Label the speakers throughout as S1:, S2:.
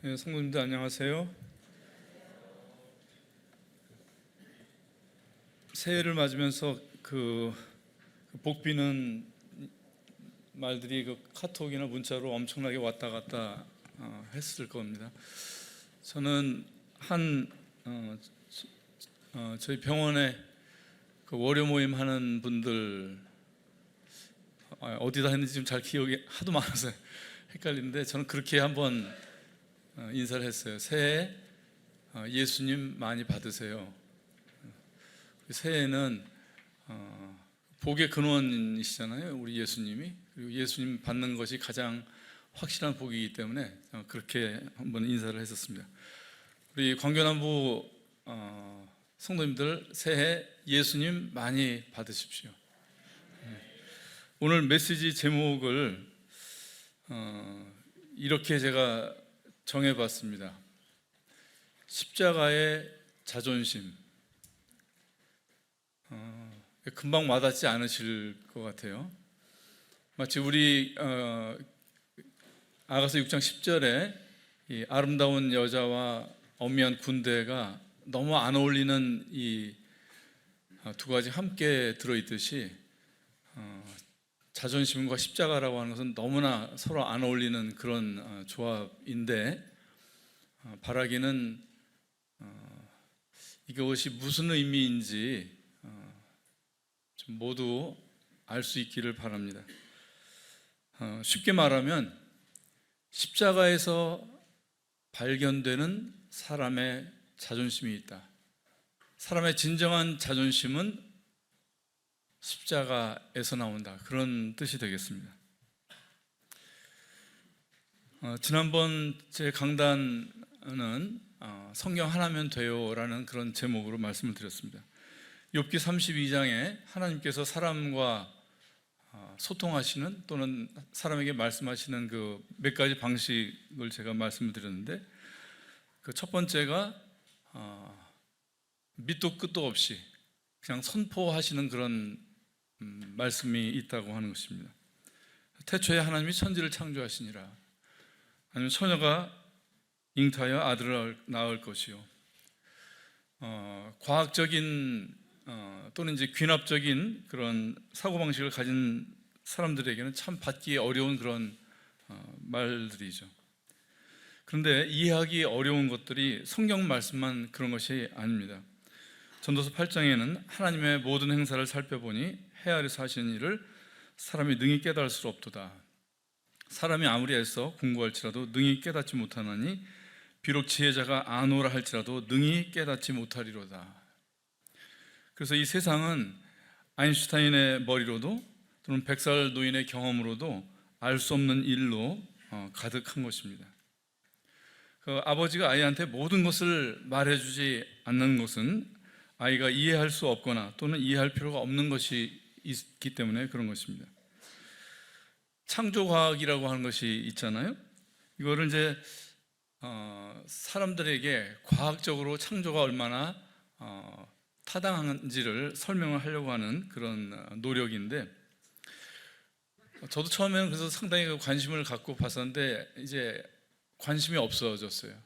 S1: 네, 성도님들 안녕하세요. 새해를 맞으면서 복비는 말들이 카톡이나 문자로 엄청나게 왔다 갔다 했을 겁니다. 저는 저희 병원에 월요 모임 하는 분들 어디다 했는지 지금 잘 기억이 하도 많아서 헷갈리는데, 저는 그렇게 한번 인사를 했어요. 새해 예수님 많이 받으세요. 새해는 복의 근원이시잖아요, 우리 예수님이. 그리고 예수님 받는 것이 가장 확실한 복이기 때문에 그렇게 한번 인사를 했었습니다. 우리 광교남부 성도님들, 새해 예수님 많이 받으십시오. 오늘 메시지 제목을 이렇게 제가 정해봤습니다. 십자가의 자존심. 금방 와닿지 않으실 것 같아요. 마치 우리 아가서 6장 10절에 이 아름다운 여자와 엄미한 군대가 너무 안 어울리는 이 두 가지 함께 들어있듯이, 자존심과 십자가라고 하는 것은 너무나 서로 안 어울리는 그런 조합인데, 바라기는 이것이 무슨 의미인지 좀 모두 알 수 있기를 바랍니다. 쉽게 말하면 십자가에서 발견되는 사람의 자존심이 있다. 사람의 진정한 자존심은 십자가에서 나온다, 그런 뜻이 되겠습니다. 지난번 제 강단은 성경 하나면 돼요라는 그런 제목으로 말씀을 드렸습니다. 욥기 32장에 하나님께서 사람과 소통하시는, 또는 사람에게 말씀하시는 그 몇 가지 방식을 제가 말씀을 드렸는데, 그 첫 번째가 밑도 끝도 없이 그냥 선포하시는 그런 말씀이 있다고 하는 것입니다. 태초에 하나님이 천지를 창조하시니라. 아니면 처녀가 잉타하여 아들을 낳을 것이요. 과학적인 또는 이제 귀납적인 그런 사고방식을 가진 사람들에게는 참 받기 어려운 그런 말들이죠. 그런데 이해하기 어려운 것들이 성경 말씀만 그런 것이 아닙니다. 전도서 8장에는 하나님의 모든 행사를 살펴보니 해 아래서 하시는 일을 사람이 능히 깨달을 수 없도다. 사람이 아무리 애써 공부할지라도 능히 깨닫지 못하나니 비록 지혜자가 아노라 할지라도 능히 깨닫지 못하리로다. 그래서 이 세상은 아인슈타인의 머리로도 또는 100살 노인의 경험으로도 알 수 없는 일로 가득한 것입니다. 그 아버지가 아이한테 모든 것을 말해주지 않는 것은 아이가 이해할 수 없거나 또는 이해할 필요가 없는 것이 있기 때문에 그런 것입니다. 창조과학이라고 하는 것이 있잖아요. 이거를 이제 사람들에게 과학적으로 창조가 얼마나 타당한지를 설명을 하려고 하는 그런 노력인데, 저도 처음에는 그래서 상당히 관심을 갖고 봤었는데 이제 관심이 없어졌어요.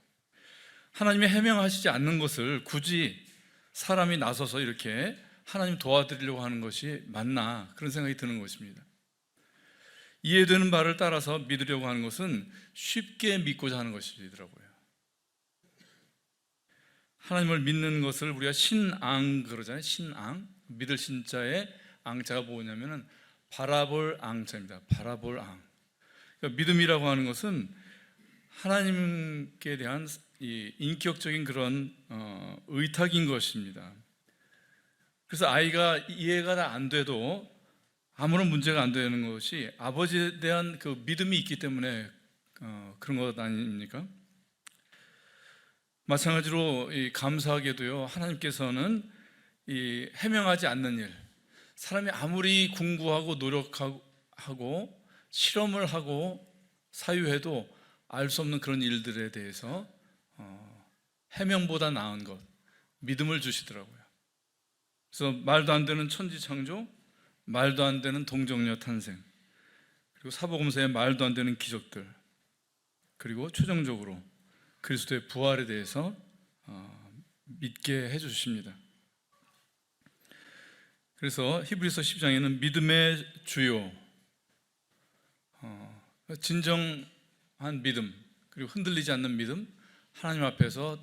S1: 하나님이 해명하시지 않는 것을 굳이 사람이 나서서 이렇게 하나님 도와드리려고 하는 것이 맞나, 그런 생각이 드는 것입니다. 이해되는 바를 따라서 믿으려고 하는 것은 쉽게 믿고자 하는 것이더라고요. 하나님을 믿는 것을 우리가 신앙 그러잖아요. 신앙. 믿을 신자의 앙자가 뭐냐면은 바라볼 앙자입니다. 바라볼 앙. 그러니까 믿음이라고 하는 것은 하나님께 대한 이 인격적인 그런 의탁인 것입니다. 그래서 아이가 이해가 다 안 돼도 아무런 문제가 안 되는 것이 아버지에 대한 그 믿음이 있기 때문에 그런 것 아닙니까? 마찬가지로 감사하게도요, 하나님께서는 이 해명하지 않는 일, 사람이 아무리 공부하고 노력하고 실험을 하고 사유해도 알 수 없는 그런 일들에 대해서 해명보다 나은 것, 믿음을 주시더라고요. 그래서 말도 안 되는 천지 창조, 말도 안 되는 동정녀 탄생, 그리고 사복음서의 말도 안 되는 기적들, 그리고 최종적으로 그리스도의 부활에 대해서 믿게 해주십니다. 그래서 히브리서 10장에는 믿음의 주요, 진정한 믿음, 그리고 흔들리지 않는 믿음, 하나님 앞에서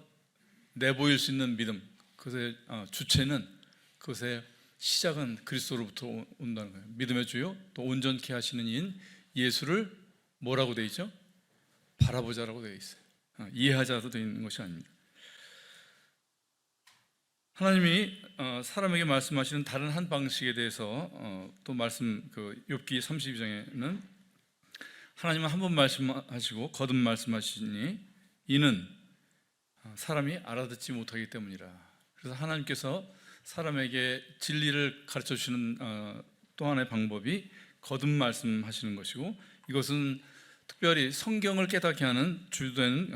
S1: 내보일 수 있는 믿음, 그것의 주체는, 그것의 시작은 그리스도로부터 온다는 거예요. 믿음의 주요, 또 온전케 하시는 이인 예수를 뭐라고 되어 있죠? 바라보자라고 되어 있어요. 이해하자로 되어 있는 것이 아닙니다. 하나님이 사람에게 말씀하시는 다른 한 방식에 대해서 또 욥기 32장에는 하나님은 한 번 말씀하시고 거듭 말씀하시니 이는 사람이 알아듣지 못하기 때문이라. 그래서 하나님께서 사람에게 진리를 가르쳐 주시는 또 하나의 방법이 거듭 말씀하시는 것이고, 이것은 특별히 성경을 깨닫게 하는 주된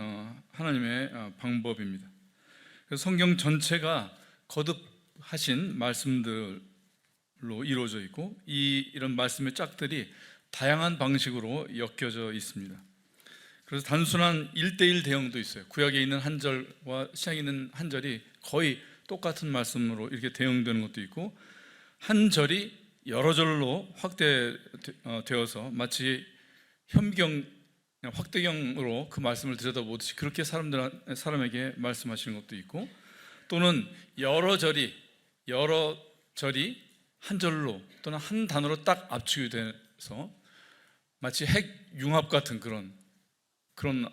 S1: 하나님의 방법입니다. 그래서 성경 전체가 거듭하신 말씀들로 이루어져 있고, 이런 말씀의 짝들이 다양한 방식으로 엮여져 있습니다. 그래서 단순한 1:1 대응도 있어요. 구약에 있는 한 절과 신약에 있는 한 절이 거의 똑같은 말씀으로 이렇게 대응되는 것도 있고, 한 절이 여러 절로 확대되어서 마치 확대경으로 그 말씀을 들여다보듯이 그렇게 사람에게 말씀하시는 것도 있고, 또는 여러 절이 한 절로 또는 한 단어로 딱 압축이 돼서 마치 핵융합 같은 그런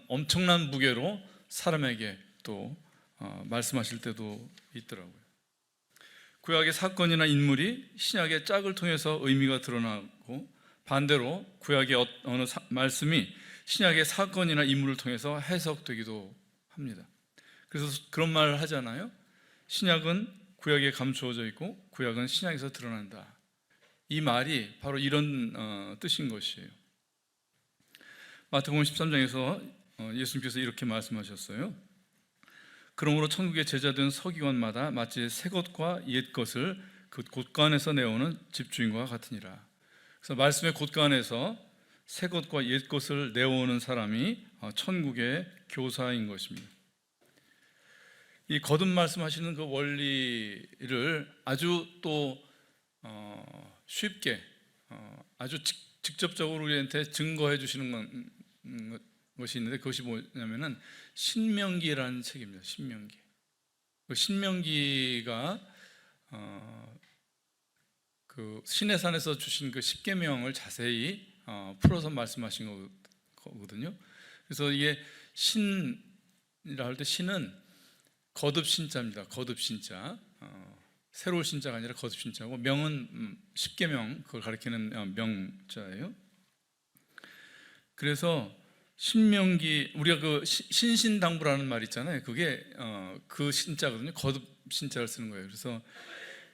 S1: 엄청난 무게로 사람에게 또 말씀하실 때도 있더라고요. 구약의 사건이나 인물이 신약의 짝을 통해서 의미가 드러나고, 반대로 구약의 어느 말씀이 신약의 사건이나 인물을 통해서 해석되기도 합니다. 그래서 그런 말을 하잖아요. 신약은 구약에 감추어져 있고 구약은 신약에서 드러난다. 이 말이 바로 이런 뜻인 것이에요. 마태복음 13장에서 예수님께서 이렇게 말씀하셨어요. 그러므로 천국의 제자된 서기관마다 마치 새 것과 옛 것을 그 곳간에서 내오는 집주인과 같으니라. 그래서 말씀의 곳간에서 새 것과 옛 것을 내오는 사람이 천국의 교사인 것입니다. 이 거듭 말씀하시는 그 원리를 아주 또 쉽게 아주 직접적으로 우리한테 증거해 주시는 것이 있는데, 그것이 뭐냐면은 신명기라는 책입니다. 신명기. 신명기가 그 시내산에서 주신 그 십계명을 자세히 풀어서 말씀하신 거거든요. 그래서 이게 신이라 할 때 신은 거듭 신자입니다. 거듭 신자. 새로운 신자가 아니라 거듭 신자고, 명은 십계명, 그걸 가리키는 명자예요. 그래서 신명기, 우리가 그 신신당부라는 말 있잖아요. 그게 그 신자거든요. 거듭 신자를 쓰는 거예요. 그래서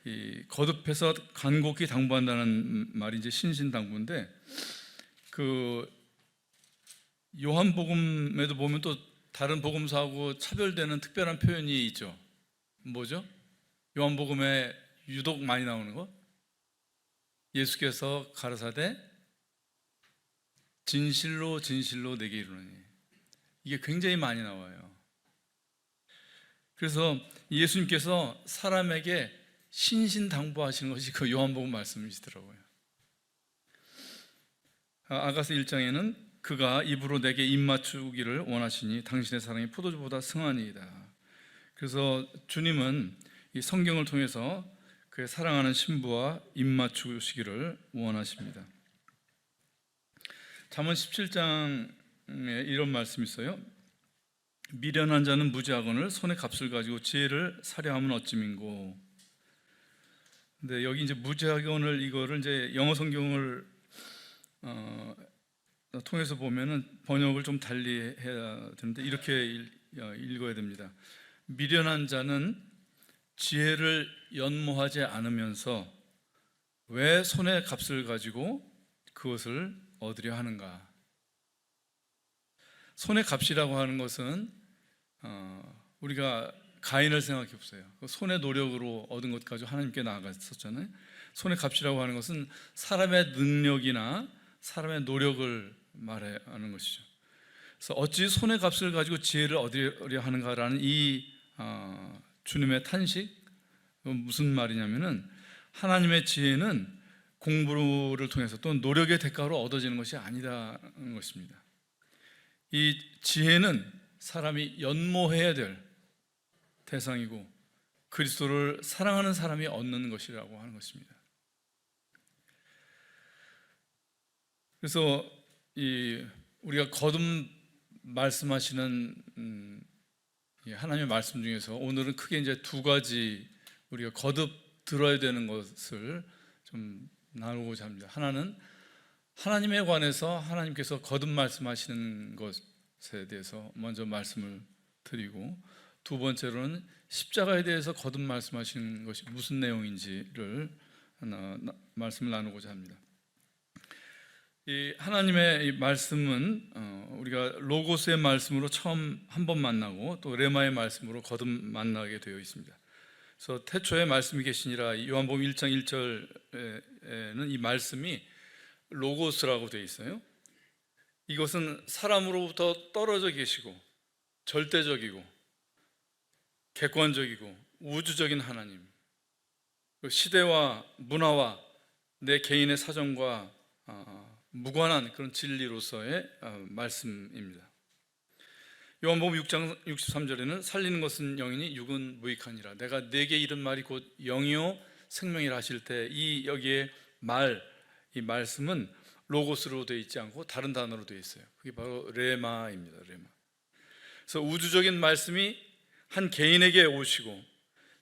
S1: 이 거듭해서 간곡히 당부한다는 말이 이제 신신당부인데, 그 요한복음에도 보면 또 다른 복음서하고 차별되는 특별한 표현이 있죠. 뭐죠? 요한복음에 유독 많이 나오는 거? 예수께서 가라사대 진실로 진실로 내게 이르노니. 이게 굉장히 많이 나와요. 그래서 예수님께서 사람에게 신신당부하시는 것이 그 요한복음 말씀이시더라고요. 아가서 1장에는 그가 입으로 내게 입 맞추기를 원하시니 당신의 사랑이 포도주보다 승하니이다. 그래서 주님은 이 성경을 통해서 그의 사랑하는 신부와 입 맞추시기를 원하십니다. 잠언 17장에 이런 말씀이 있어요. 미련한 자는 무지하거늘 손에 값을 가지고 지혜를 사려하면 어찌민고. 근데 여기 이제 무지하거늘, 이거를 이제 영어 성경을 통해서 보면은 번역을 좀 달리 해야 되는데, 이렇게 읽어야 됩니다. 미련한 자는 지혜를 연모하지 않으면서 왜 손에 값을 가지고 그것을 얻으려 하는가. 손의 값이라고 하는 것은 우리가 가인을 생각해 보세요. 손의 노력으로 얻은 것 가지고 하나님께 나아갔었잖아요. 손의 값이라고 하는 것은 사람의 능력이나 사람의 노력을 말하는 것이죠. 그래서 어찌 손의 값을 가지고 지혜를 얻으려 하는가라는 이 주님의 탄식, 무슨 말이냐면은 하나님의 지혜는 공부를 통해서 또는 노력의 대가로 얻어지는 것이 아니다는 것입니다. 이 지혜는 사람이 연모해야 될 대상이고 그리스도를 사랑하는 사람이 얻는 것이라고 하는 것입니다. 그래서 우리가 거듭 말씀하시는 하나님의 말씀 중에서 오늘은 크게 이제 두 가지 우리가 거듭 들어야 되는 것을 좀 나누고자 합니다. 하나는 하나님에 관해서 하나님께서 거듭 말씀하시는 것에 대해서 먼저 말씀을 드리고, 두 번째로는 십자가에 대해서 거듭 말씀하시는 것이 무슨 내용인지를 말씀을 나누고자 합니다. 이 하나님의 이 말씀은 우리가 로고스의 말씀으로 처음 한 번 만나고 또 레마의 말씀으로 거듭 만나게 되어 있습니다. 그래서 태초에 말씀이 계시니라, 요한복음 1장 1절에는 이 말씀이 로고스라고 되어 있어요. 이것은 사람으로부터 떨어져 계시고 절대적이고 객관적이고 우주적인 하나님, 시대와 문화와 내 개인의 사정과 무관한 그런 진리로서의 말씀입니다. 요한복음 6장 63절에는 살리는 것은 영이니 육은 무익하니라. 내가 네게 이른 말이 곧 영이요 생명이라 하실 때 이 여기에 이 말씀은 로고스로 되어 있지 않고 다른 단어로 되어 있어요. 그게 바로 레마입니다. 레마. 그래서 우주적인 말씀이 한 개인에게 오시고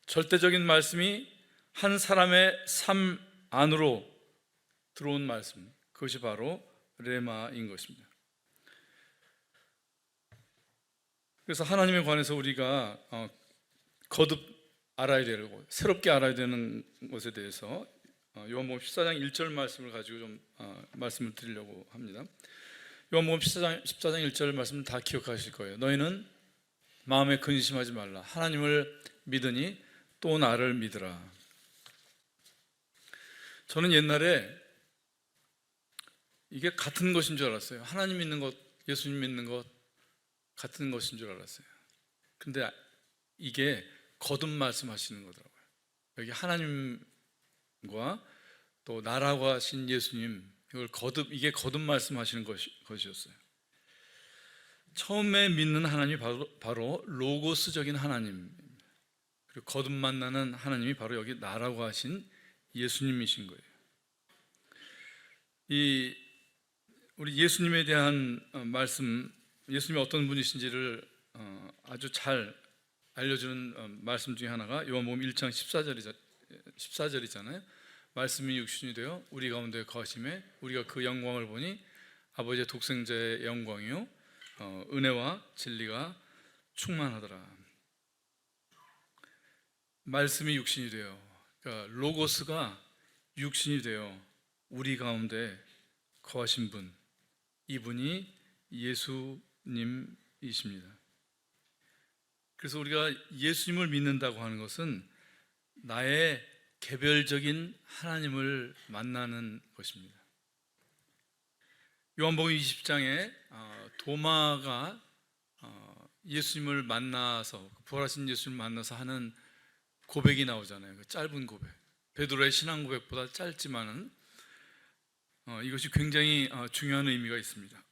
S1: 절대적인 말씀이 한 사람의 삶 안으로 들어온 말씀, 그것이 바로 레마인 것입니다. 그래서 하나님에 관해서 우리가 거듭 알아야 되고 새롭게 알아야 되는 것에 대해서 요한복음 14장 1절 말씀을 가지고 좀 말씀을 드리려고 합니다. 요한복음 14장 1절 말씀 다 기억하실 거예요. 너희는 마음에 근심하지 말라. 하나님을 믿으니 또 나를 믿으라. 저는 옛날에 이게 같은 것인 줄 알았어요. 하나님 믿는 것, 예수님 믿는 것 같은 것인 줄 알았어요. 근데 이게 거듭 말씀하시는 거더라고요. 여기 하나님과 또 나라고 하신 예수님, 이게 거듭 말씀하시는 것이었어요. 처음에 믿는 하나님이 바로 로고스적인 하나님, 그리고 거듭 만나는 하나님이 바로 여기 나라고 하신 예수님이신 거예요. 우리 예수님에 대한 말씀, 예수님이 어떤 분이신지를 아주 잘 알려주는 말씀 중에 하나가 요한복음 1장 14절이잖아요. 말씀이 육신이 되어 우리 가운데 거하심에 우리가 그 영광을 보니 아버지의 독생자의 영광이요 은혜와 진리가 충만하더라. 말씀이 육신이 되어, 그러니까 로고스가 육신이 되어 우리 가운데 거하신 분, 이분이 예수님이십니다. 그래서 우리가 예수님을 믿는다고 하는 것은 나의 개별적인 하나님을 만나는 것입니다. 요한복음 20장에 도마가 예수님을 만나서, 부활하신 예수님을 만나서 하는 고백이 나오잖아요. 그 짧은 고백, 베드로의 신앙 고백보다 짧지만은 이것이 굉장히 중요한 의미가 있습니다.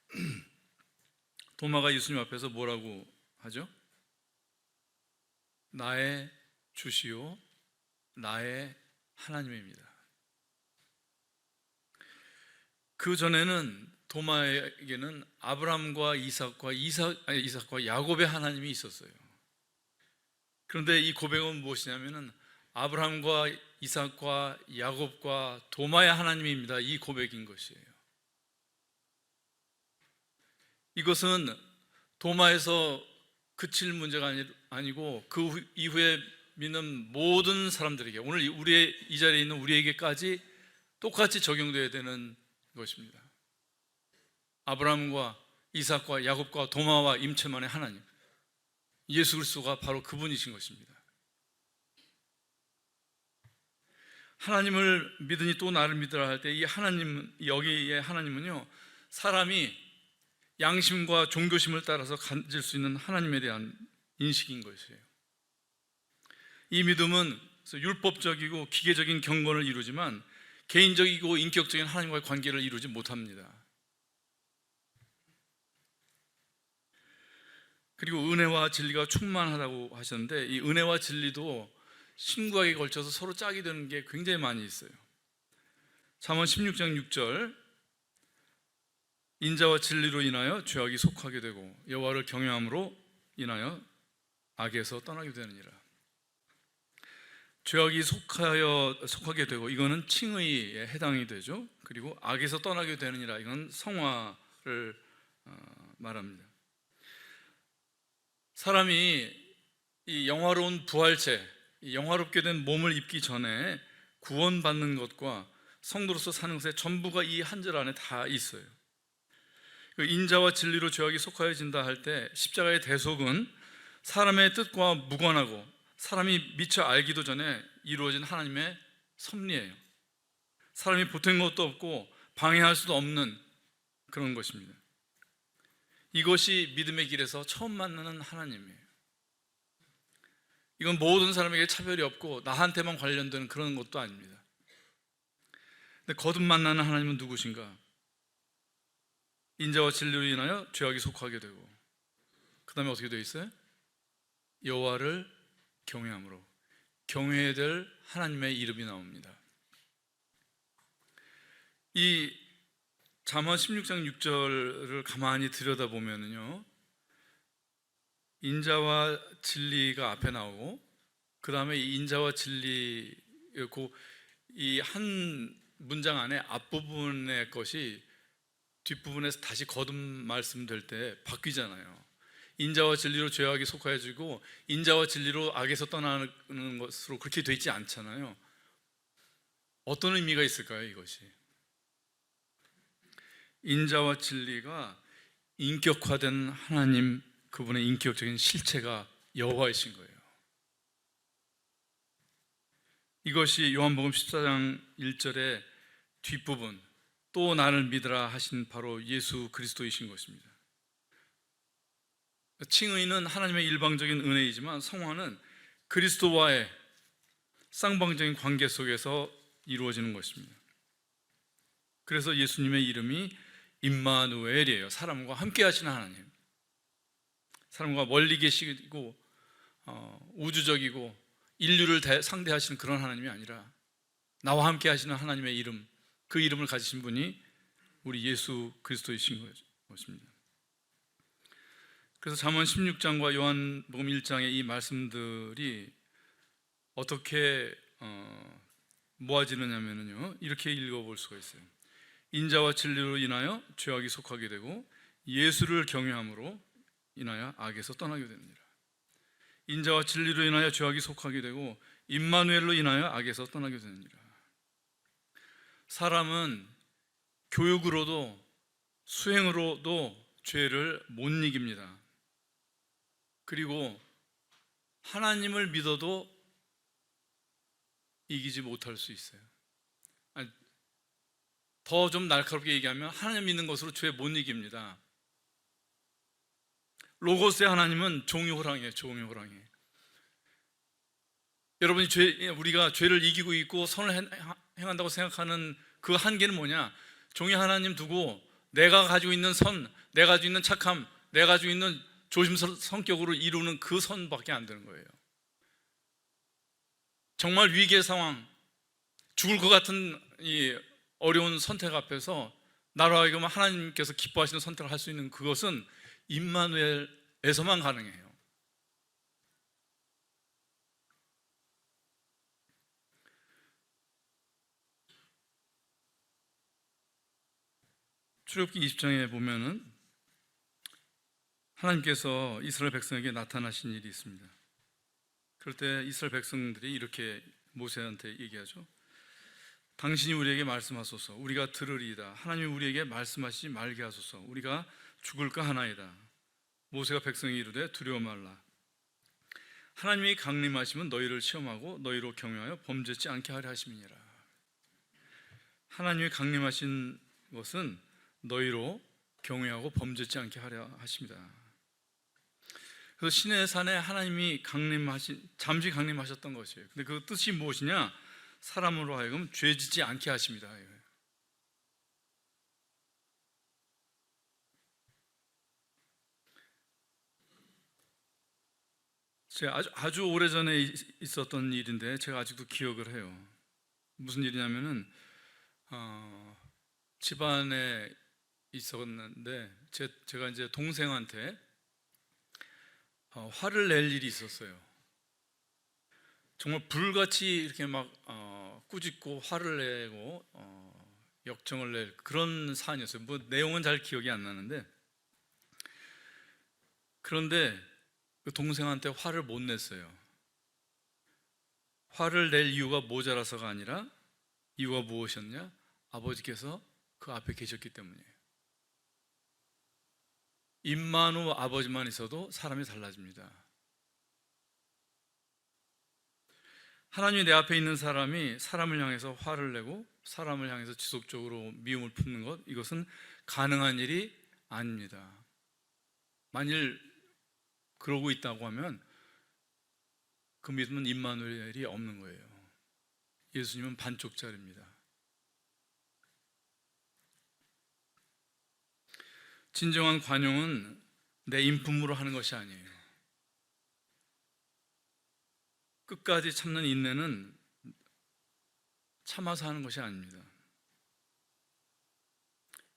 S1: 도마가 예수님 앞에서 뭐라고 하죠? 나의 주시오 나의 하나님입니다. 그 전에는 도마에게는 아브라함과 이삭과 야곱의 하나님이 있었어요. 그런데 이 고백은 무엇이냐면은 아브라함과 이삭과 야곱과 도마의 하나님입니다. 이 고백인 것이에요. 이것은 도마에서 그칠 문제가 아니고 그 이후에 믿는 모든 사람들에게, 오늘 우리의 이 자리에 있는 우리에게까지 똑같이 적용되어야 되는 것입니다. 아브라함과 이삭과 야곱과 도마와 임채만의 하나님, 예수 그리스도가 바로 그분이신 것입니다. 하나님을 믿으니 또 나를 믿으라 할 때 이 하나님, 여기의 하나님은요, 사람이 양심과 종교심을 따라서 가질 수 있는 하나님에 대한 인식인 것이에요. 이 믿음은 율법적이고 기계적인 경건을 이루지만 개인적이고 인격적인 하나님과의 관계를 이루지 못합니다. 그리고 은혜와 진리가 충만하다고 하셨는데, 이 은혜와 진리도 신구하게 걸쳐서 서로 짝이 되는 게 굉장히 많이 있어요. 잠언 16장 6절, 인자와 진리로 인하여 죄악이 속하게 되고 여호와를 경외함으로 인하여 악에서 떠나게 되느니라. 죄악이 속하게 되고, 이거는 칭의에 해당이 되죠. 그리고 악에서 떠나게 되느니라, 이건 성화를 말합니다. 사람이 이 영화로운 부활체, 이 영화롭게 된 몸을 입기 전에 구원받는 것과 성도로서 사는 것에 전부가 이 한 절 안에 다 있어요. 인자와 진리로 죄악이 속하여진다 할 때 십자가의 대속은 사람의 뜻과 무관하고 사람이 미처 알기도 전에 이루어진 하나님의 섭리예요. 사람이 보탠 것도 없고 방해할 수도 없는 그런 것입니다. 이것이 믿음의 길에서 처음 만나는 하나님이에요. 이건 모든 사람에게 차별이 없고 나한테만 관련되는 그런 것도 아닙니다. 근데 거듭 만나는 하나님은 누구신가? 인자와 진리로 인하여 죄악이 속하게 되고, 그 다음에 어떻게 되어 있어요? 여호와를 경외함으로, 경외해야 될 하나님의 이름이 나옵니다. 이 잠언 16장 6절을 가만히 들여다보면요, 인자와 진리가 앞에 나오고, 그 다음에 인자와 진리였고, 이 한 문장 안에 앞부분의 것이 뒷부분에서 다시 거듭 말씀될 때 바뀌잖아요. 인자와 진리로 죄악이 속하여지고 인자와 진리로 악에서 떠나는 것으로 그렇게 되어 있지 않잖아요. 어떤 의미가 있을까요, 이것이? 인자와 진리가 인격화된 하나님, 그분의 인격적인 실체가 여호와이신 거예요. 이것이 요한복음 14장 1절의 뒷부분, 또 나를 믿으라 하신 바로 예수 그리스도이신 것입니다. 칭의는 하나님의 일방적인 은혜이지만 성화는 그리스도와의 쌍방적인 관계 속에서 이루어지는 것입니다. 그래서 예수님의 이름이 임마누엘이에요. 사람과 함께 하시는 하나님, 사람과 멀리 계시고 우주적이고 인류를 상대하시는 그런 하나님이 아니라 나와 함께 하시는 하나님의 이름, 그 이름을 가지신 분이 우리 예수 그리스도이신 것입니다. 그래서 잠언 16장과 요한복음 1장의 이 말씀들이 어떻게 모아지느냐면요, 이렇게 읽어볼 수가 있어요. 인자와 진리로 인하여 죄악이 속하게 되고 예수를 경외함으로 인하여 악에서 떠나게 됩니다. 인자와 진리로 인하여 죄악이 속하게 되고 임마누엘로 인하여 악에서 떠나게 됩니다. 사람은 교육으로도 수행으로도 죄를 못 이깁니다. 그리고 하나님을 믿어도 이기지 못할 수 있어요. 더 좀 날카롭게 얘기하면 하나님 믿는 것으로 죄 못 이깁니다. 로고스의 하나님은 종이 호랑이에요. 종이 호랑이. 여러분이 우리가 죄를 이기고 있고 선을 행한다고 생각하는 그 한계는 뭐냐? 종이 하나님 두고 내가 가지고 있는 선, 내가 가지고 있는 착함, 내가 가지고 있는 조심스러운 성격으로 이루는 그 선밖에 안 되는 거예요. 정말 위기의 상황, 죽을 것 같은 이 어려운 선택 앞에서 나로 하여금 하나님께서 기뻐하시는 선택을 할 수 있는 그것은 임마누엘에서만 가능해요. 출애굽기 20장에 보면은 하나님께서 이스라엘 백성에게 나타나신 일이 있습니다. 그럴 때 이스라엘 백성들이 이렇게 모세한테 얘기하죠. 당신이 우리에게 말씀하소서. 우리가 들으리이다. 하나님이 우리에게 말씀하시지 말게 하소서. 우리가 죽을까 하나이다. 모세가 백성이 이르되 두려워 말라. 하나님이 강림하시면 너희를 시험하고 너희로 경유하여 범죄치 않게 하려 하심이니라. 하나님이 강림하신 것은 너희로 경외하고 범죄치 않게 하려 하십니다. 그래서 시내 산에 하나님이 잠시 강림하셨던 것이에요. 근데 그 뜻이 무엇이냐? 사람으로 하여금 죄짓지 않게 하십니다. 제가 아주 오래전에 있었던 일인데 제가 아직도 기억을 해요. 무슨 일이냐면은 집안에 있었는데 제가 이제 동생한테 화를 낼 일이 있었어요. 정말 불같이 이렇게 막 꾸짖고 화를 내고 역정을 낼 그런 사안이었어요. 뭐 내용은 잘 기억이 안 나는데, 그런데 그 동생한테 화를 못 냈어요. 화를 낼 이유가 모자라서가 아니라 이유가 무엇이었냐? 아버지께서 그 앞에 계셨기 때문이에요. 임만우 아버지만 있어도 사람이 달라집니다. 하나님이 내 앞에 있는 사람이 사람을 향해서 화를 내고 사람을 향해서 지속적으로 미움을 품는 것, 이것은 가능한 일이 아닙니다. 만일 그러고 있다고 하면 그 믿음은 임마누엘이 없는 거예요. 예수님은 반쪽짜리입니다. 진정한 관용은 내 인품으로 하는 것이 아니에요. 끝까지 참는 인내는 참아서 하는 것이 아닙니다.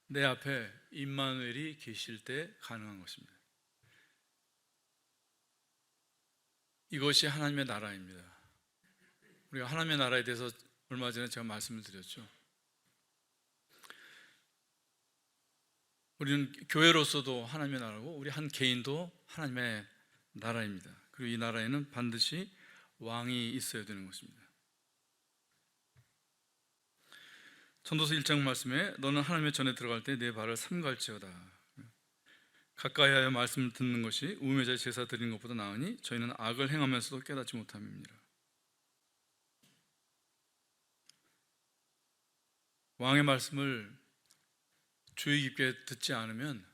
S1: 내 앞에 임마누엘이 계실 때 가능한 것입니다. 이것이 하나님의 나라입니다. 우리가 하나님의 나라에 대해서 얼마 전에 제가 말씀을 드렸죠. 우리는 교회로서도 하나님의 나라고 우리 한 개인도 하나님의 나라입니다. 그리고 이 나라에는 반드시 왕이 있어야 되는 것입니다. 전도서 1장 말씀에 너는 하나님의 전에 들어갈 때 내 발을 삼갈지어다. 가까이하여 말씀을 듣는 것이 우매자의 제사 드리는 것보다 나으니 저희는 악을 행하면서도 깨닫지 못함입니다. 왕의 말씀을 주의 깊게 듣지 않으면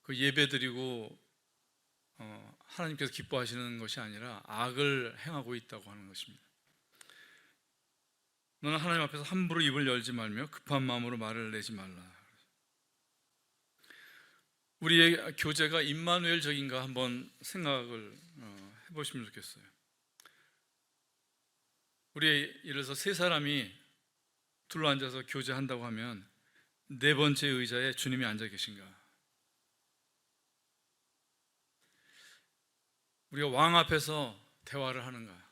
S1: 그 예배 드리고 하나님께서 기뻐하시는 것이 아니라 악을 행하고 있다고 하는 것입니다. 너는 하나님 앞에서 함부로 입을 열지 말며 급한 마음으로 말을 내지 말라. 우리의 교제가 임마누엘적인가 한번 생각을 해보시면 좋겠어요. 우리 예를 들어서 세 사람이 둘러앉아서 교제한다고 하면 네 번째 의자에 주님이 앉아 계신가? 우리가 왕 앞에서 대화를 하는가?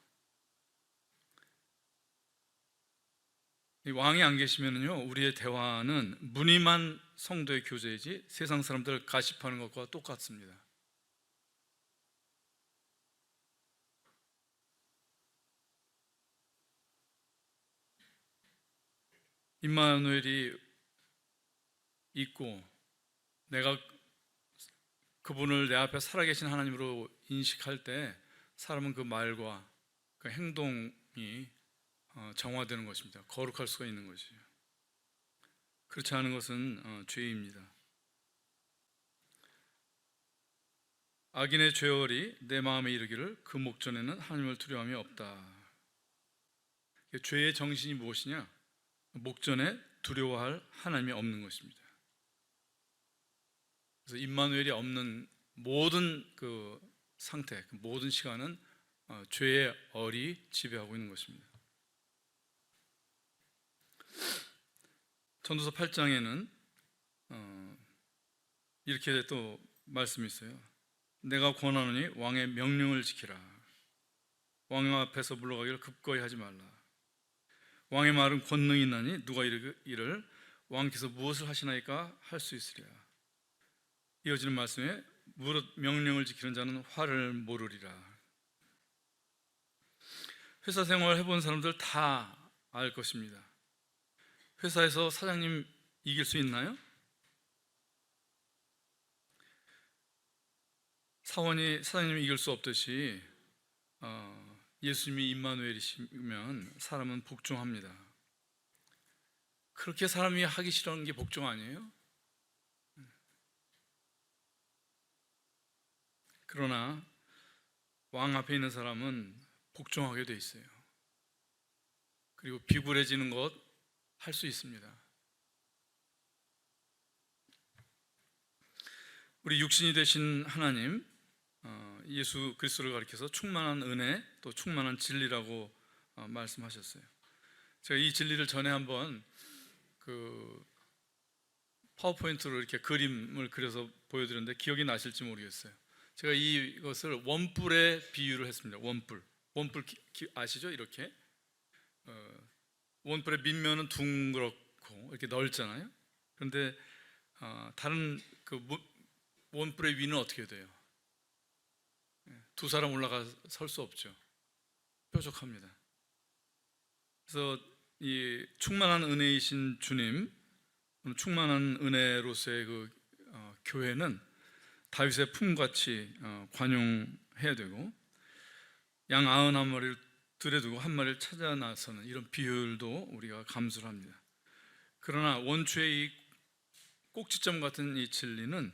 S1: 이 왕이 안 계시면요, 우리의 대화는 무늬만 성도의 교제이지 세상 사람들 가십하는 것과 똑같습니다. 임마누엘이 있고 내가 그분을 내 앞에 살아계신 하나님으로 인식할 때 사람은 그 말과 그 행동이 정화되는 것입니다. 거룩할 수가 있는 것이에요. 그렇지 않은 것은 죄입니다. 악인의 죄월이 내 마음에 이르기를 그 목전에는 하나님을 두려움이 없다. 죄의 정신이 무엇이냐? 목전에 두려워할 하나님이 없는 것입니다. 그래서 임마누엘이 없는 모든 그 상태, 모든 시간은 죄의 얼이 지배하고 있는 것입니다. 전도서 8장에는 이렇게 또 말씀이 있어요. 내가 권하노니 왕의 명령을 지키라. 왕 앞에서 물러가기를 급거히 하지 말라. 왕의 말은 권능이 있나니 누가 이를 왕께서 무엇을 하시나이까 할 수 있으리라. 이어지는 말씀에 무릇 명령을 지키는 자는 화를 모르리라. 회사 생활 해본 사람들 다 알 것입니다. 회사에서 사장님 이길 수 있나요? 사원이 사장님을 이길 수 없듯이 예수님이 임마누엘이시면 사람은 복종합니다. 그렇게 사람이 하기 싫어하는 게 복종 아니에요? 그러나 왕 앞에 있는 사람은 복종하게 돼 있어요. 그리고 비굴해지는 것 할 수 있습니다. 우리 육신이 되신 하나님, 예수 그리스도를 가리켜서 충만한 은혜 또 충만한 진리라고 말씀하셨어요. 제가 이 진리를 전에 한번 그 파워포인트로 이렇게 그림을 그려서 보여드렸는데 기억이 나실지 모르겠어요. 제가 이것을 원뿔에 비유를 했습니다. 원뿔 아시죠? 이렇게 원뿔의 밑면은 둥그렇고 이렇게 넓잖아요. 그런데 다른 그 원뿔의 위는 어떻게 돼요? 두 사람 올라가 설 수 없죠. 뾰족합니다. 그래서 이 충만한 은혜이신 주님, 충만한 은혜로서의 그 교회는 다윗의 품같이 관용해야 되고, 양 91마리를 들에 두고 한 마리를 찾아 나서는 이런 비율도 우리가 감수를 합니다. 그러나 원초의 이 꼭지점 같은 이 진리는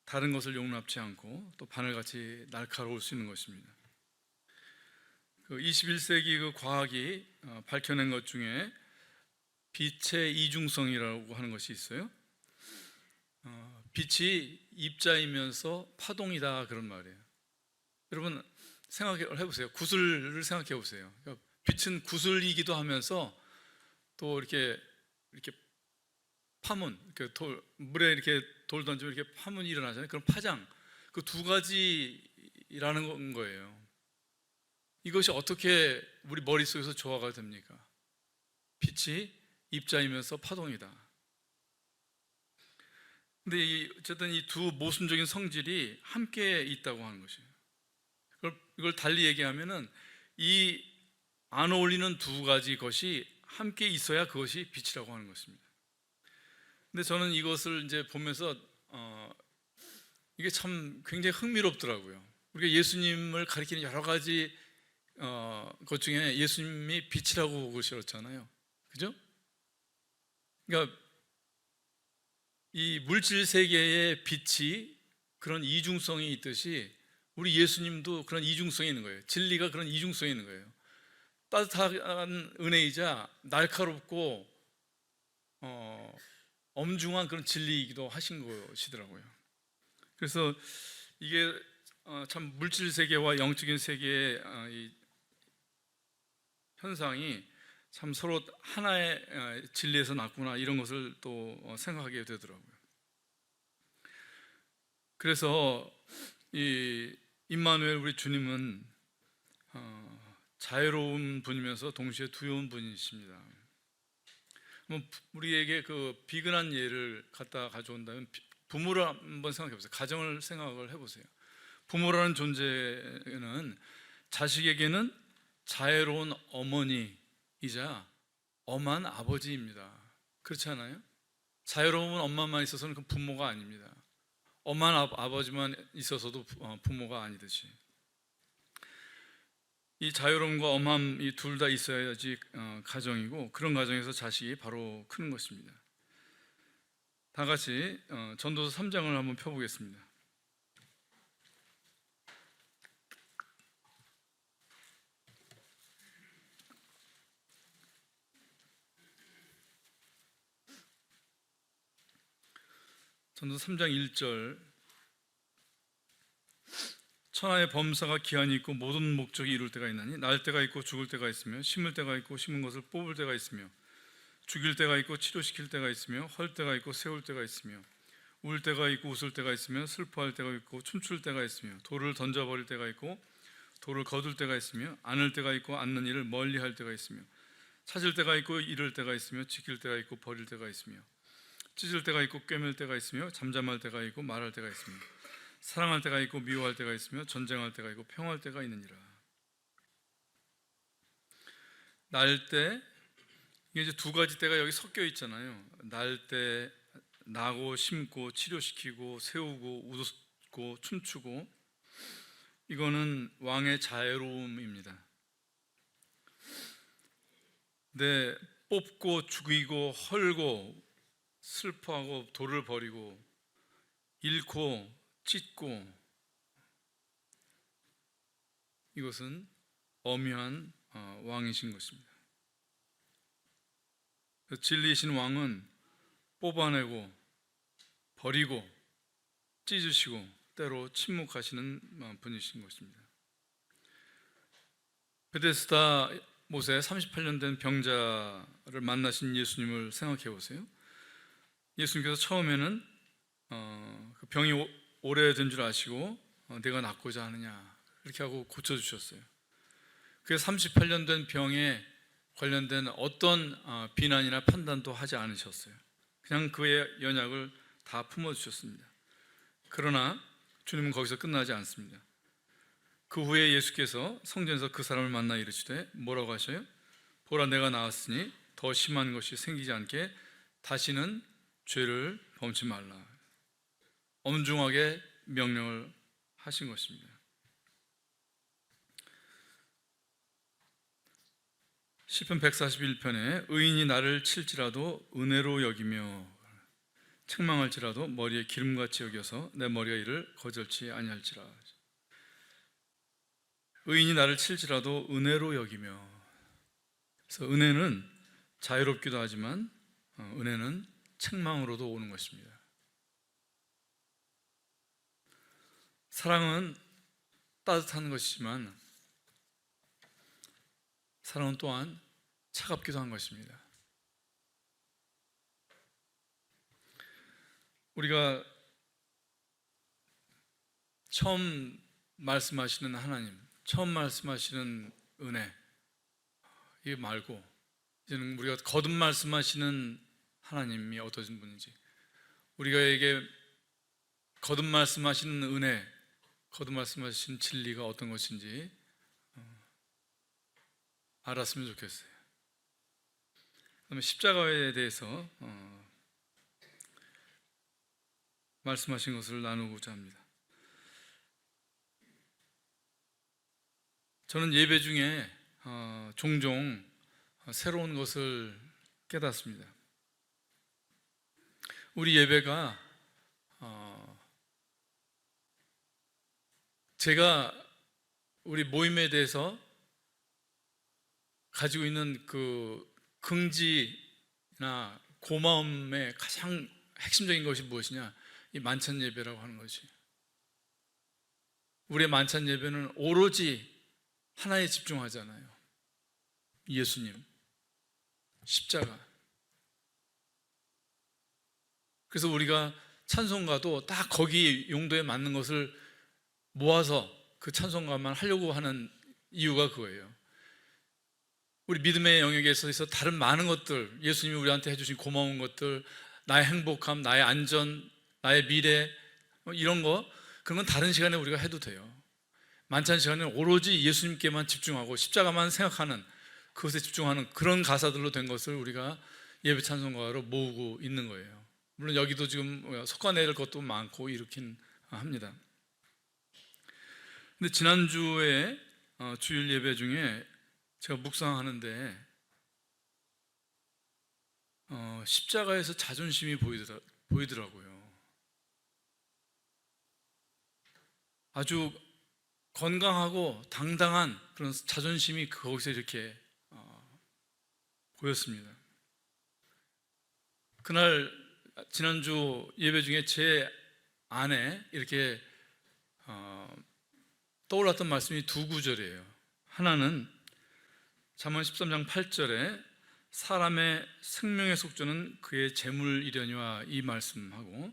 S1: 다른 것을 용납치 않고 또 바늘같이 날카로울 수 있는 것입니다. 그 21세기 그 과학이 밝혀낸 것 중에 빛의 이중성이라고 하는 것이 있어요. 빛이 입자이면서 파동이다 그런 말이에요. 여러분 생각해 보세요. 구슬을 생각해 보세요. 빛은 구슬이기도 하면서 또 이렇게 파문, 물에 이렇게 돌 던지면 이렇게 파문이 일어나잖아요. 그런 파장, 그 두 가지라는 거예요. 이것이 어떻게 우리 머릿속에서 조화가 됩니까? 빛이 입자이면서 파동이다. 근데 어쨌든 이 두 모순적인 성질이 함께 있다고 하는 것이에요. 이걸 달리 얘기하면은 이 안 어울리는 두 가지 것이 함께 있어야 그것이 빛이라고 하는 것입니다. 근데 저는 이것을 이제 보면서 이게 참 굉장히 흥미롭더라고요. 우리가 예수님을 가리키는 여러 가지 것 중에 예수님이 빛이라고 그러셨잖아요. 그죠? 그러니까 이 물질 세계의 빛이 그런 이중성이 있듯이 우리 예수님도 그런 이중성이 있는 거예요. 진리가 그런 이중성이 있는 거예요. 따뜻한 은혜이자 날카롭고 엄중한 그런 진리이기도 하신 것이더라고요. 그래서 이게 참 물질 세계와 영적인 세계의 이 현상이 참 서로 하나의 진리에서 났구나 이런 것을 또 생각하게 되더라고요. 그래서 이 임마누엘 우리 주님은 자유로운 분이면서 동시에 두려운 분이십니다. 우리에게 그 비근한 예를 갖다 가져온다면 부모를 한번 생각해 보세요. 가정을 생각을 해보세요. 부모라는 존재는 자식에게는 자애로운 어머니이자 엄한 아버지입니다. 그렇지 않아요? 자유로운 엄마만 있어서는 그 부모가 아닙니다. 엄한 아버지만 있어서도 부모가 아니듯이 이 자유로움과 엄함 이 둘 다 있어야지 가정이고, 그런 가정에서 자식이 바로 크는 것입니다. 다 같이 전도서 3장을 한번 펴보겠습니다. 전도서 3장 1절. 천하의 범사가 기한이 있고 모든 목적이 이룰 때가 있나니 날 때가 있고 죽을 때가 있으며 심을 때가 있고 심은 것을 뽑을 때가 있으며 죽일 때가 있고 치료시킬 때가 있으며 헐 때가 있고 세울 때가 있으며 울 때가 있고 웃을 때가 있으며 슬퍼할 때가 있고 춤출 때가 있으며 돌을 던져버릴 때가 있고 돌을 거둘 때가 있으며 안을 때가 있고 안는 일을 멀리할 때가 있으며 찾을 때가 있고 잃을 때가 있으며 지킬 때가 있고 버릴 때가 있으며 찢을 때가 있고 꿰맬 때가 있으며 잠잠할 때가 있고 말할 때가 있으며 사랑할 때가 있고 미워할 때가 있으며 전쟁할 때가 있고 평화할 때가 있느니라. 날 때, 이게 이제 두 가지 때가 여기 섞여 있잖아요. 날 때 나고 심고 치료시키고 세우고 웃고 춤추고, 이거는 왕의 자애로움입니다. 네, 뽑고 죽이고 헐고 슬퍼하고 돌을 버리고 잃고 찢고 이것은 엄위한 왕이신 것입니다. 진리이신 왕은 뽑아내고 버리고 찢으시고 때로 침묵하시는 분이신 것입니다. 베데스다 못에 38년 된 병자를 만나신 예수님을 생각해 보세요. 예수님께서 처음에는 그 병이 오래된 줄 아시고 내가 낫고자 하느냐 이렇게 하고 고쳐주셨어요. 그 38년 된 병에 관련된 어떤 비난이나 판단도 하지 않으셨어요. 그냥 그의 연약을 다 품어주셨습니다. 그러나 주님은 거기서 끝나지 않습니다. 그 후에 예수께서 성전에서 그 사람을 만나 이르시되 뭐라고 하셔요? 보라, 내가 나았으니 더 심한 것이 생기지 않게 다시는 죄를 범치 말라. 엄중하게 명령을 하신 것입니다. 시편 141편에 의인이 나를 칠지라도 은혜로 여기며 책망할지라도 머리에 기름같이 여겨서 내 머리가 이를 거절치 아니할지라. 의인이 나를 칠지라도 은혜로 여기며, 그래서 은혜는 자유롭기도 하지만 은혜는 책망으로도 오는 것입니다. 사랑은 따뜻한 것이지만 사랑은 또한 차갑기도 한 것입니다. 우리가 처음 말씀하시는 하나님, 처음 말씀하시는 은혜, 이게 말고 이제는 우리가 거듭 말씀하시는 하나님이 어떠신 분인지, 우리가에게 거듭 말씀하시는 은혜, 거듭 말씀하시는 진리가 어떤 것인지 알았으면 좋겠어요. 그다음에 십자가에 대해서 말씀하신 것을 나누고자 합니다. 저는 예배 중에 종종 새로운 것을 깨닫습니다. 우리 예배가 제가 우리 모임에 대해서 가지고 있는 그 긍지나 고마움의 가장 핵심적인 것이 무엇이냐? 이 만찬 예배라고 하는 것이. 우리의 만찬 예배는 오로지 하나에 집중하잖아요. 예수님, 십자가. 그래서 우리가 찬송가도 딱 거기 용도에 맞는 것을 모아서 그 찬송가만 하려고 하는 이유가 그거예요. 우리 믿음의 영역에 있어서 다른 많은 것들, 예수님이 우리한테 해주신 고마운 것들, 나의 행복함, 나의 안전, 나의 미래, 이런 거, 그런 건 다른 시간에 우리가 해도 돼요. 만찬 시간에는 오로지 예수님께만 집중하고 십자가만 생각하는, 그것에 집중하는 그런 가사들로 된 것을 우리가 예배 찬송가로 모으고 있는 거예요. 물론 여기도 지금 솎아낼 것도 많고 이렇긴 합니다. 근데 지난주에 주일 예배 중에 제가 묵상하는데 십자가에서 자존심이 보이더라고요. 아주 건강하고 당당한 그런 자존심이 거기서 이렇게 보였습니다. 그날 지난주 예배 중에 제 안에 이렇게 떠올랐던 말씀이 두 구절이에요. 하나는 잠언 13장 8절에 사람의 생명의 속전은 그의 재물이려니와, 이 말씀하고,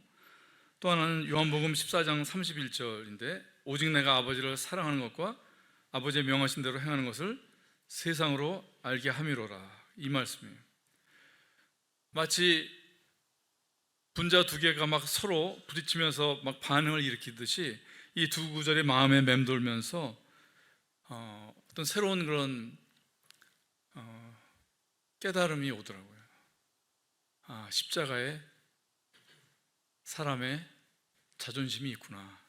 S1: 또 하나는 요한복음 14장 31절인데 오직 내가 아버지를 사랑하는 것과 아버지의 명하신 대로 행하는 것을 세상으로 알게 함이로라, 이 말씀이에요. 마치 분자 두 개가 막 서로 부딪히면서 막 반응을 일으키듯이 이 두 구절이 마음에 맴돌면서 어떤 새로운 그런 깨달음이 오더라고요. 십자가에 사람의 자존심이 있구나.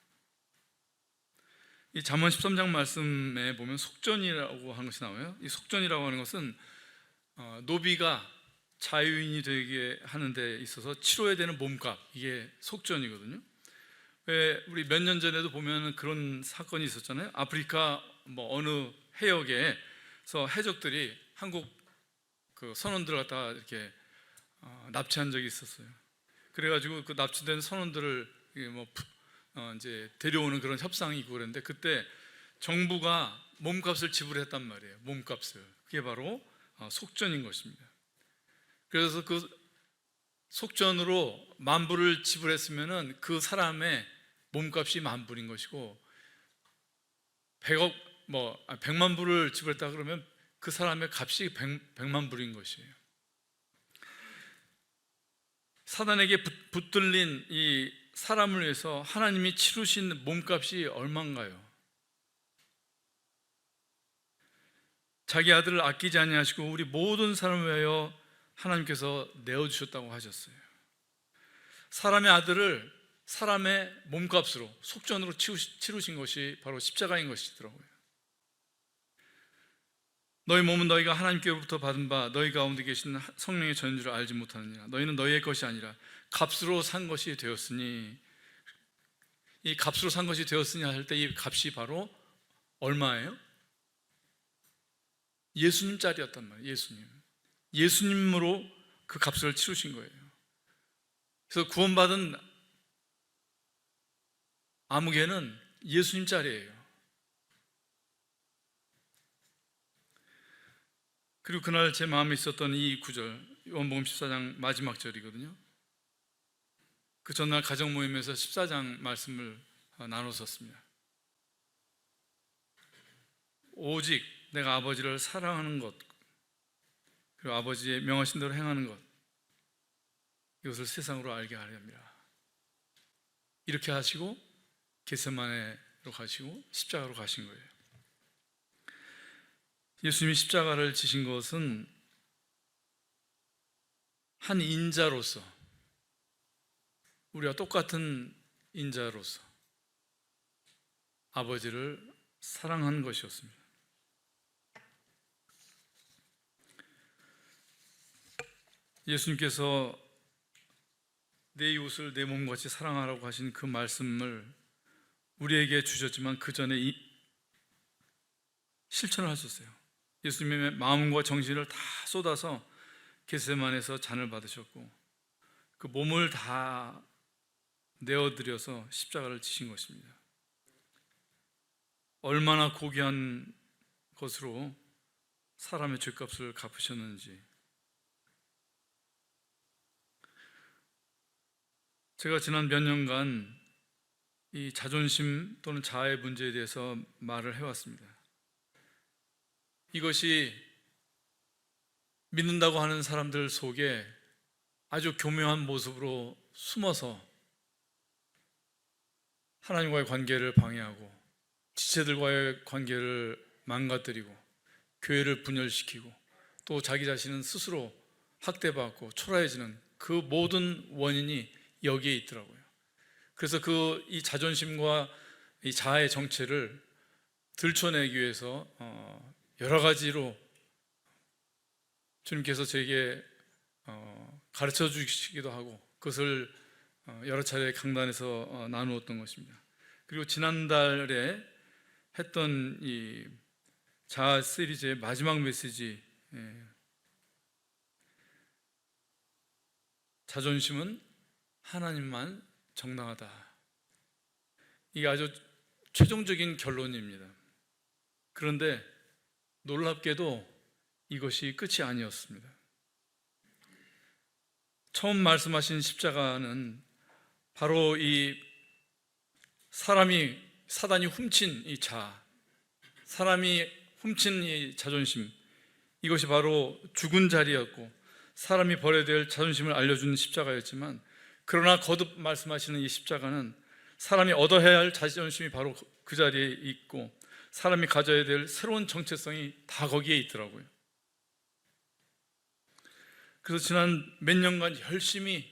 S1: 이 잠언 13장 말씀에 보면 속전이라고 하는 것이 나와요. 이 속전이라고 하는 것은 노비가 자유인이 되게 하는 데 있어서 치러야 되는 몸값, 이게 속전이거든요. 왜 우리 몇 년 전에도 보면 그런 사건이 있었잖아요. 아프리카 뭐 어느 해역에서 해적들이 한국 그 선원들을 갖다가 이렇게 납치한 적이 있었어요. 그래가지고 그 납치된 선원들을 이제 데려오는 그런 협상이 있고 그랬는데, 그때 정부가 몸값을 지불했단 말이에요. 몸값을. 그게 바로 속전인 것입니다. 그래서 그 속전으로 10,000불을 지불했으면은 그 사람의 몸값이 10,000불인 것이고, 100만 불을 지불했다 그러면 그 사람의 값이 100만 불인 것이에요. 사단에게 붙들린 이 사람을 위해서 하나님이 치르신 몸값이 얼마인가요? 자기 아들을 아끼지 아니하시고 우리 모든 사람을 위하여 하나님께서 내어주셨다고 하셨어요. 사람의 아들을 사람의 몸값으로, 속전으로 치르신 것이 바로 십자가인 것이더라고요. 너희 몸은 너희가 하나님께로부터 받은 바 너희 가운데 계신 성령의 전인 줄 알지 못하느냐. 너희는 너희의 것이 아니라 값으로 산 것이 되었으니. 이 값으로 산 것이 되었으니 할 때 이 값이 바로 얼마예요? 예수님짜리였단 말이에요. 예수님으로 그 값을 치르신 거예요. 그래서 구원받은 아무개는 예수님짜리예요. 그리고 그날 제 마음에 있었던 이 구절, 요한복음 14장 마지막 절이거든요. 그 전날 가정 모임에서 14장 말씀을 나눴었습니다. 오직 내가 아버지를 사랑하는 것, 그리고 아버지의 명하신 대로 행하는 것, 이것을 세상으로 알게 하려 합니다. 이렇게 하시고 겟세마네로 가시고 십자가로 가신 거예요. 예수님이 십자가를 지신 것은 한 인자로서, 우리와 똑같은 인자로서 아버지를 사랑한 것이었습니다. 예수님께서 내 이웃을 내 몸같이 사랑하라고 하신 그 말씀을 우리에게 주셨지만 그 전에 실천을 하셨어요. 예수님의 마음과 정신을 다 쏟아서 겟세마네에서 잔을 받으셨고 그 몸을 다 내어드려서 십자가를 지신 것입니다. 얼마나 고귀한 것으로 사람의 죄값을 갚으셨는지. 제가 지난 몇 년간 이 자존심 또는 자아의 문제에 대해서 말을 해왔습니다. 이것이 믿는다고 하는 사람들 속에 아주 교묘한 모습으로 숨어서 하나님과의 관계를 방해하고 지체들과의 관계를 망가뜨리고 교회를 분열시키고 또 자기 자신은 스스로 학대받고 초라해지는 그 모든 원인이 여기에 있더라고요. 그래서 이 자존심과 이 자아의 정체를 들춰내기 위해서 여러 가지로 주님께서 제게 가르쳐 주시기도 하고 그것을 여러 차례 강단에서 나누었던 것입니다. 그리고 지난달에 했던 이 자아 시리즈의 마지막 메시지, 자존심은 하나님만 정당하다. 이게 아주 최종적인 결론입니다. 그런데 놀랍게도 이것이 끝이 아니었습니다. 처음 말씀하신 십자가는 바로 이 사단이 훔친 이 자아, 사람이 훔친 이 자존심, 이것이 바로 죽은 자리였고 사람이 버려야 될 자존심을 알려주는 십자가였지만, 그러나 거듭 말씀하시는 이 십자가는 사람이 얻어야 할 자존심이 바로 그 자리에 있고 사람이 가져야 될 새로운 정체성이 다 거기에 있더라고요. 그래서 지난 몇 년간 열심히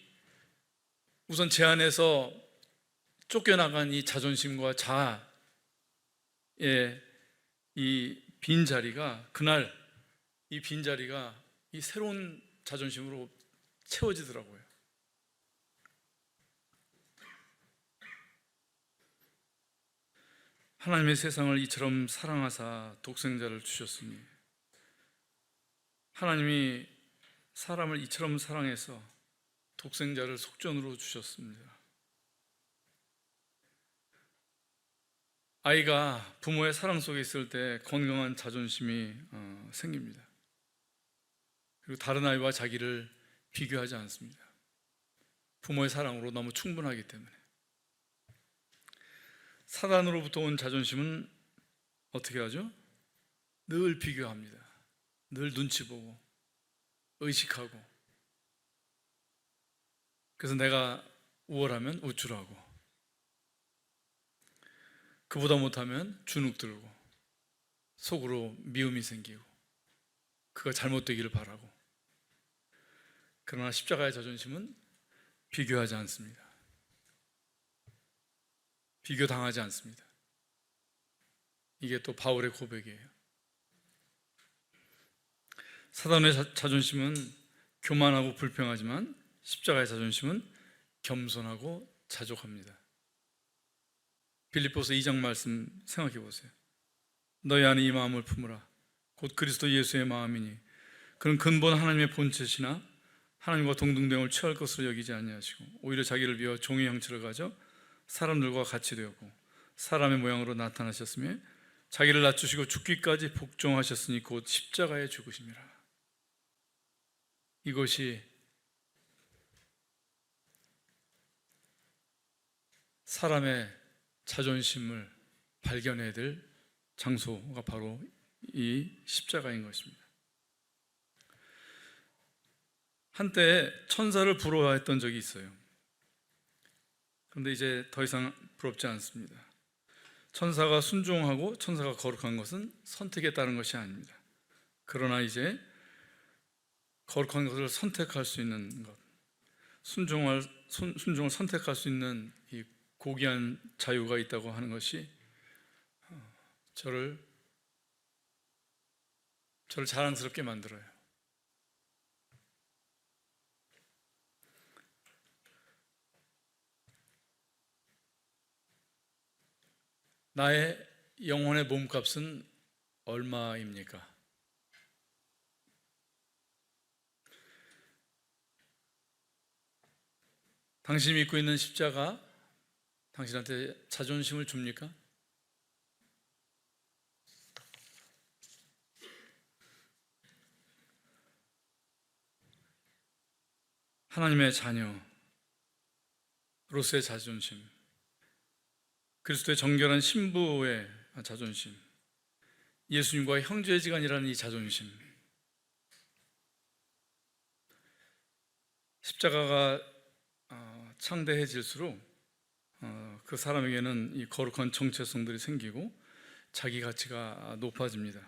S1: 우선 제 안에서 쫓겨나간 이 자존심과 자아의 이 빈자리가, 그날 이 빈자리가 이 새로운 자존심으로 채워지더라고요. 하나님의 세상을 이처럼 사랑하사 독생자를 주셨으니, 하나님이 사람을 이처럼 사랑해서 독생자를 속전으로 주셨습니다. 아이가 부모의 사랑 속에 있을 때 건강한 자존심이 생깁니다. 그리고 다른 아이와 자기를 비교하지 않습니다. 부모의 사랑으로 너무 충분하기 때문에. 사단으로부터 온 자존심은 어떻게 하죠? 늘 비교합니다. 늘 눈치 보고 의식하고, 그래서 내가 우월하면 우쭐하고, 그보다 못하면 주눅 들고 속으로 미움이 생기고 그가 잘못되기를 바라고. 그러나 십자가의 자존심은 비교하지 않습니다. 비교당하지 않습니다. 이게 또 바울의 고백이에요. 사단의 자존심은 교만하고 불평하지만 십자가의 자존심은 겸손하고 자족합니다. 빌립보서 2장 말씀 생각해 보세요. 너희 안에 이 마음을 품으라. 곧 그리스도 예수의 마음이니 그는 근본 하나님의 본체시나 하나님과 동등됨을 취할 것으로 여기지 아니하시고 오히려 자기를 비워 종의 형체를 가져 사람들과 같이 되었고 사람의 모양으로 나타나셨으며 자기를 낮추시고 죽기까지 복종하셨으니 곧 십자가에 죽으심이라. 이것이 사람의 자존심을 발견해야 될 장소가 바로 이 십자가인 것입니다. 한때 천사를 부러워했던 적이 있어요. 그런데 이제 더 이상 부럽지 않습니다. 천사가 순종하고 천사가 거룩한 것은 선택에 따른 것이 아닙니다. 그러나 이제 거룩한 것을 선택할 수 있는 것, 순종을 선택할 수 있는 이 고귀한 자유가 있다고 하는 것이 저를 자랑스럽게 만들어요. 나의 영혼의 몸값은 얼마입니까? 당신이 믿고 있는 십자가 당신한테 자존심을 줍니까? 하나님의 자녀로서의 자존심, 그리스도의 정결한 신부의 자존심, 예수님과 형제지간이라는 이 자존심, 십자가가 창대해질수록 그 사람에게는 이 거룩한 정체성들이 생기고 자기 가치가 높아집니다.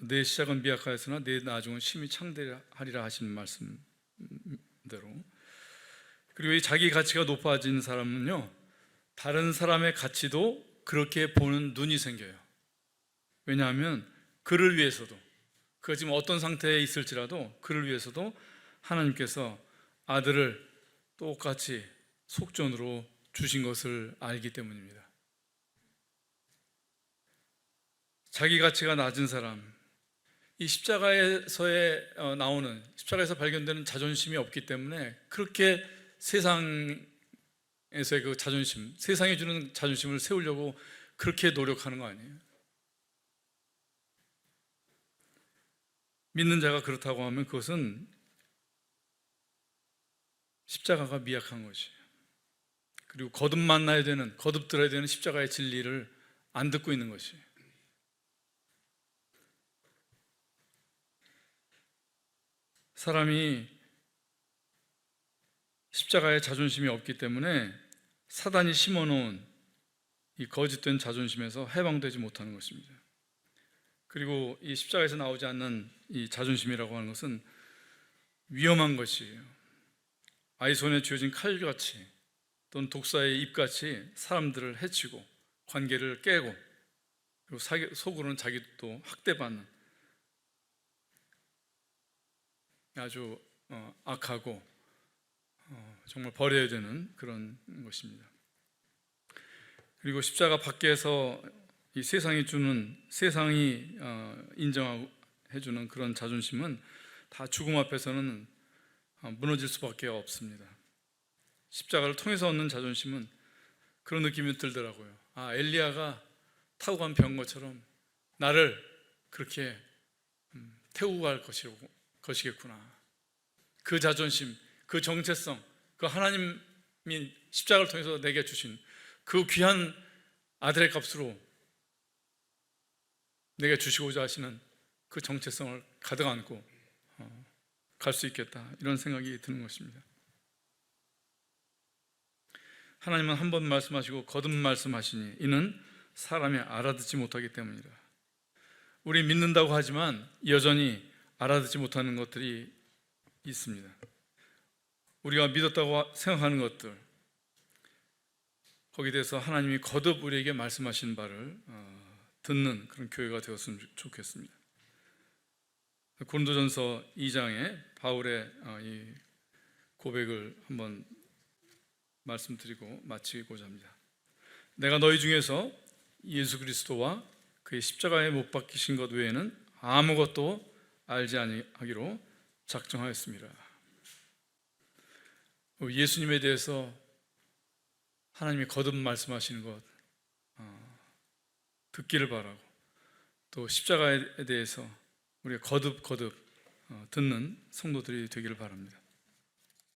S1: 내 시작은 미약하였으나 내 나중은 심히 창대하리라 하시는 말씀대로, 그리고 이 자기 가치가 높아진 사람은요, 다른 사람의 가치도 그렇게 보는 눈이 생겨요. 왜냐하면 그를 위해서도, 그가 지금 어떤 상태에 있을지라도 그를 위해서도 하나님께서 아들을 똑같이 속전으로 주신 것을 알기 때문입니다. 자기 가치가 낮은 사람, 이 십자가에서의 나오는, 십자가에서 발견되는 자존심이 없기 때문에 그렇게 세상에서의 그 자존심, 세상이 주는 자존심을 세우려고 그렇게 노력하는 거 아니에요? 믿는 자가 그렇다고 하면 그것은 십자가가 미약한 것이에요. 그리고 거듭들어야 되는 십자가의 진리를 안 듣고 있는 것이에요. 사람이 십자가에 자존심이 없기 때문에 사단이 심어놓은 이 거짓된 자존심에서 해방되지 못하는 것입니다. 그리고 이 십자가에서 나오지 않는 이 자존심이라고 하는 것은 위험한 것이에요. 아이 손에 쥐어진 칼같이 또는 독사의 입같이 사람들을 해치고 관계를 깨고, 그리고 속으로는 자기도 학대받는 아주 악하고 정말 버려야 되는 그런 것입니다. 그리고 십자가 밖에서 이 세상이 인정해 주는 그런 자존심은 다 죽음 앞에서는 무너질 수밖에 없습니다. 십자가를 통해서 얻는 자존심은 그런 느낌이 들더라고요. 엘리야가 타고 간 병거처럼 나를 그렇게 태우고 갈 것이겠구나. 그 자존심, 그 정체성, 그 하나님이 십자가를 통해서 내게 주신 그 귀한 아들의 값으로 내게 주시고자 하시는 그 정체성을 가득 안고 갈 수 있겠다, 이런 생각이 드는 것입니다. 하나님은 한 번 말씀하시고 거듭 말씀하시니 이는 사람이 알아듣지 못하기 때문이다. 우리 믿는다고 하지만 여전히 알아듣지 못하는 것들이 있습니다. 우리가 믿었다고 생각하는 것들, 거기에 대해서 하나님이 거듭 우리에게 말씀하신 바를 듣는 그런 교회가 되었으면 좋겠습니다. 고린도전서 2장에 바울의 이 고백을 한번 말씀드리고 마치고자 합니다. 내가 너희 중에서 예수 그리스도와 그의 십자가에 못 박히신 것 외에는 아무것도 알지 아니하기로 작정하였습니다. 예수님에 대해서 하나님이 거듭 말씀하시는 것 듣기를 바라고, 또 십자가에 대해서 우리가 거듭 듣는 성도들이 되기를 바랍니다.